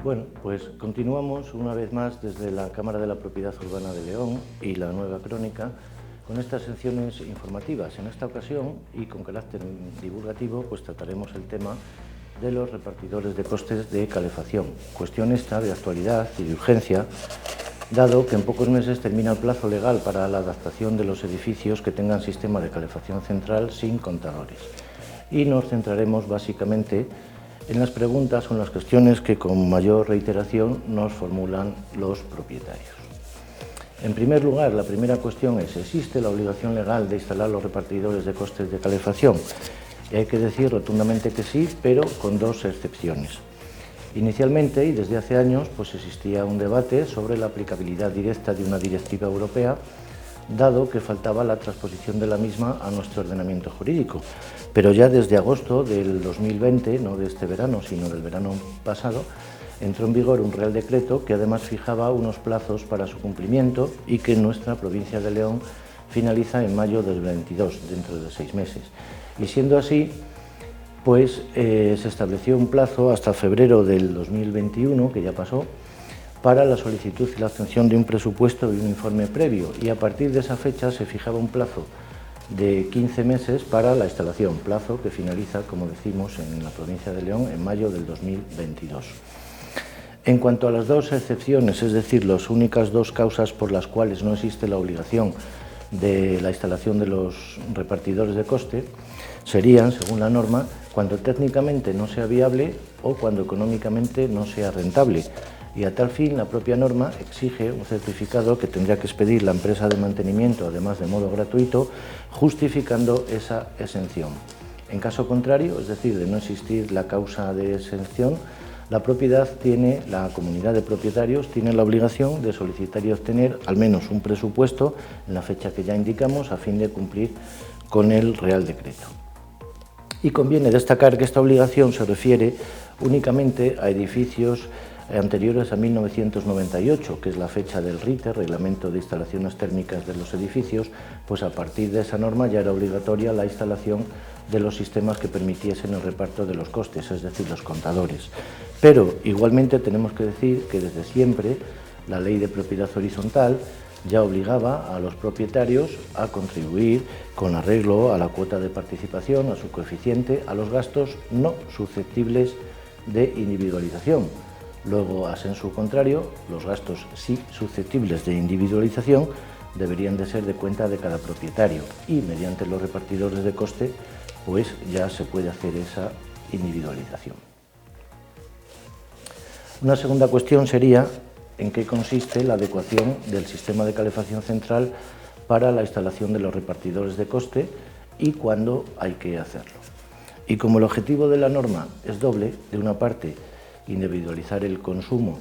Bueno, pues continuamos una vez más desde la Cámara de la Propiedad Urbana de León y la Nueva Crónica con estas secciones informativas. En esta ocasión, y con carácter divulgativo, pues trataremos el tema de los repartidores de costes de calefacción. Cuestión esta de actualidad y de urgencia, dado que en pocos meses termina el plazo legal para la adaptación de los edificios que tengan sistema de calefacción central sin contadores. Y nos centraremos básicamente en las preguntas o en las cuestiones que con mayor reiteración nos formulan los propietarios. En primer lugar, la primera cuestión es: ¿existe la obligación legal de instalar los repartidores de costes de calefacción? Y hay que decir rotundamente que sí, pero con dos excepciones. Inicialmente, y desde hace años, pues existía un debate sobre la aplicabilidad directa de una directiva europea, dado que faltaba la transposición de la misma a nuestro ordenamiento jurídico. Pero ya desde agosto del 2020, no de este verano, sino del verano pasado, entró en vigor un Real Decreto que además fijaba unos plazos para su cumplimiento y que en nuestra provincia de León finaliza en mayo del 22, dentro de 6 meses. Y siendo así, pues se estableció un plazo hasta febrero del 2021, que ya pasó, para la solicitud y la obtención de un presupuesto y un informe previo, y a partir de esa fecha se fijaba un plazo de 15 meses para la instalación, plazo que finaliza, como decimos, en la provincia de León en mayo del 2022. En cuanto a las dos excepciones, es decir, las únicas dos causas por las cuales no existe la obligación de la instalación de los repartidores de coste, serían, según la norma, cuando técnicamente no sea viable o cuando económicamente no sea rentable. Y a tal fin, la propia norma exige un certificado que tendría que expedir la empresa de mantenimiento, además de modo gratuito, justificando esa exención. En caso contrario, es decir, de no existir la causa de exención, la comunidad de propietarios tiene la obligación de solicitar y obtener al menos un presupuesto en la fecha que ya indicamos, a fin de cumplir con el Real Decreto. Y conviene destacar que esta obligación se refiere únicamente a edificios anteriores a 1998, que es la fecha del RITE, Reglamento de Instalaciones Térmicas de los Edificios, pues a partir de esa norma ya era obligatoria la instalación de los sistemas que permitiesen el reparto de los costes, es decir, los contadores. Pero igualmente tenemos que decir que desde siempre la Ley de Propiedad Horizontal ya obligaba a los propietarios a contribuir con arreglo a la cuota de participación, a su coeficiente, a los gastos no susceptibles de individualización. Luego, a sensu contrario, los gastos sí susceptibles de individualización deberían de ser de cuenta de cada propietario y mediante los repartidores de coste pues ya se puede hacer esa individualización. Una segunda cuestión sería en qué consiste la adecuación del sistema de calefacción central para la instalación de los repartidores de coste y cuándo hay que hacerlo. Y como el objetivo de la norma es doble, de una parte individualizar el consumo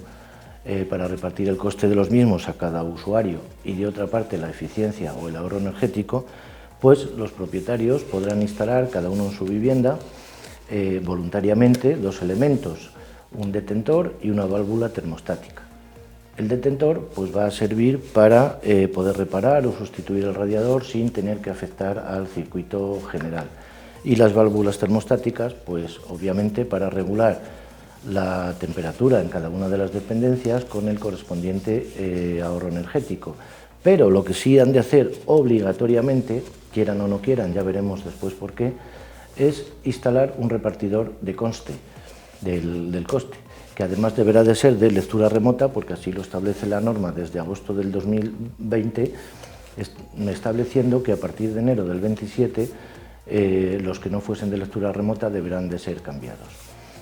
para repartir el coste de los mismos a cada usuario y de otra parte la eficiencia o el ahorro energético, pues los propietarios podrán instalar cada uno en su vivienda voluntariamente dos elementos, un detentor y una válvula termostática. El detentor pues va a servir para poder reparar o sustituir el radiador sin tener que afectar al circuito general. Y las válvulas termostáticas, pues obviamente para regular la temperatura en cada una de las dependencias con el correspondiente ahorro energético. Pero lo que sí han de hacer obligatoriamente, quieran o no quieran, ya veremos después por qué, es instalar un repartidor de coste, del coste, que además deberá de ser de lectura remota, porque así lo establece la norma desde agosto del 2020, estableciendo que a partir de enero del 27 los que no fuesen de lectura remota deberán de ser cambiados.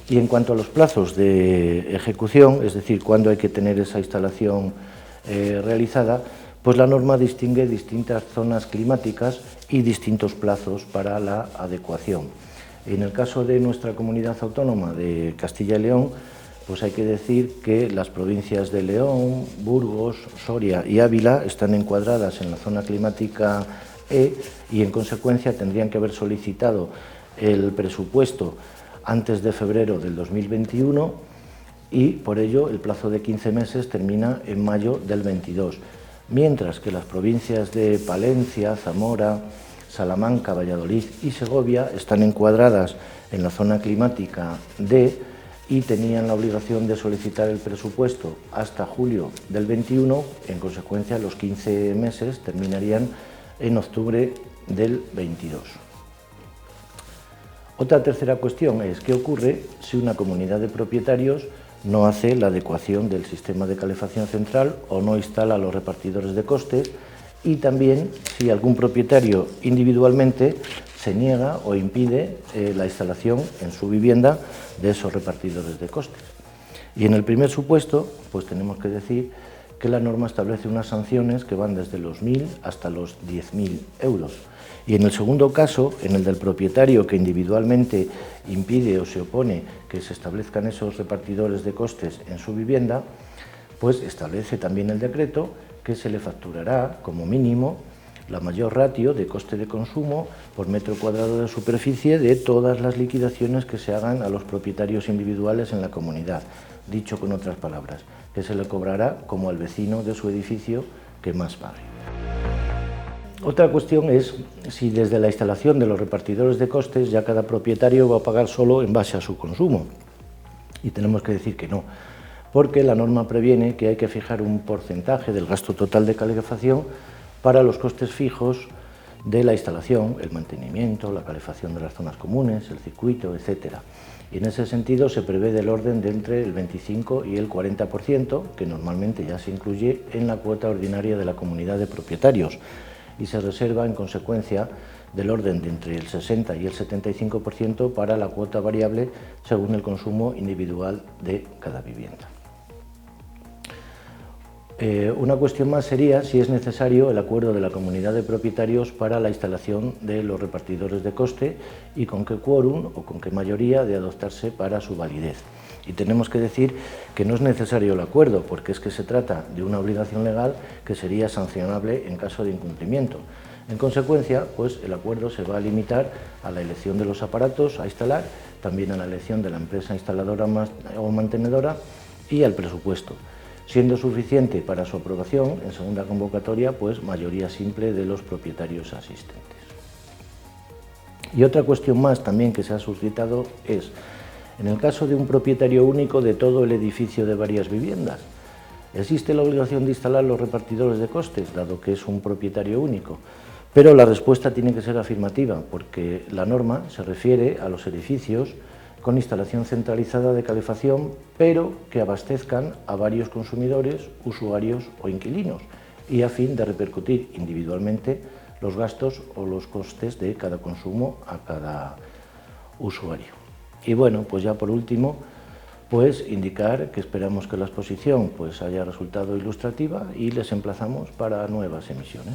Y en cuanto a los plazos de ejecución, es decir, cuándo hay que tener esa instalación realizada, pues la norma distingue distintas zonas climáticas y distintos plazos para la adecuación. En el caso de nuestra comunidad autónoma de Castilla y León, pues hay que decir que las provincias de León, Burgos, Soria y Ávila están encuadradas en la zona climática E y en consecuencia tendrían que haber solicitado el presupuesto antes de febrero del 2021 y por ello el plazo de 15 meses termina en mayo del 22, mientras que las provincias de Palencia, Zamora, Salamanca, Valladolid y Segovia están encuadradas en la zona climática D y tenían la obligación de solicitar el presupuesto hasta julio del 21, en consecuencia los 15 meses terminarían en octubre del 22. Otra tercera cuestión es qué ocurre si una comunidad de propietarios no hace la adecuación del sistema de calefacción central o no instala los repartidores de costes, y también si algún propietario individualmente se niega o impide la instalación en su vivienda de esos repartidores de costes. Y en el primer supuesto, pues tenemos que decir que la norma establece unas sanciones que van desde los 1.000 hasta los 10.000 euros. Y en el segundo caso, en el del propietario que individualmente impide o se opone que se establezcan esos repartidores de costes en su vivienda, pues establece también el decreto que se le facturará como mínimo la mayor ratio de coste de consumo por metro cuadrado de superficie de todas las liquidaciones que se hagan a los propietarios individuales en la comunidad. Dicho con otras palabras, que se le cobrará como al vecino de su edificio que más pague. Otra cuestión es si desde la instalación de los repartidores de costes ya cada propietario va a pagar solo en base a su consumo. Y tenemos que decir que no, porque la norma previene que hay que fijar un porcentaje del gasto total de calefacción para los costes fijos de la instalación, el mantenimiento, la calefacción de las zonas comunes, el circuito, etc. Y en ese sentido se prevé del orden de entre el 25 y el 40%, que normalmente ya se incluye en la cuota ordinaria de la comunidad de propietarios, y se reserva en consecuencia del orden de entre el 60 y el 75% para la cuota variable según el consumo individual de cada vivienda. Una cuestión más sería si es necesario el acuerdo de la comunidad de propietarios para la instalación de los repartidores de coste y con qué quórum o con qué mayoría de adoptarse para su validez. Y tenemos que decir que no es necesario el acuerdo, porque es que se trata de una obligación legal que sería sancionable en caso de incumplimiento. En consecuencia, pues el acuerdo se va a limitar a la elección de los aparatos a instalar, también a la elección de la empresa instaladora o mantenedora y al presupuesto, siendo suficiente para su aprobación en segunda convocatoria, pues mayoría simple de los propietarios asistentes. Y otra cuestión más también que se ha suscitado es, en el caso de un propietario único de todo el edificio de varias viviendas, ¿existe la obligación de instalar los repartidores de costes, dado que es un propietario único? Pero la respuesta tiene que ser afirmativa, porque la norma se refiere a los edificios con instalación centralizada de calefacción, pero que abastezcan a varios consumidores, usuarios o inquilinos, y a fin de repercutir individualmente los gastos o los costes de cada consumo a cada usuario. Y bueno, pues ya por último, pues indicar que esperamos que la exposición pues haya resultado ilustrativa y les emplazamos para nuevas emisiones.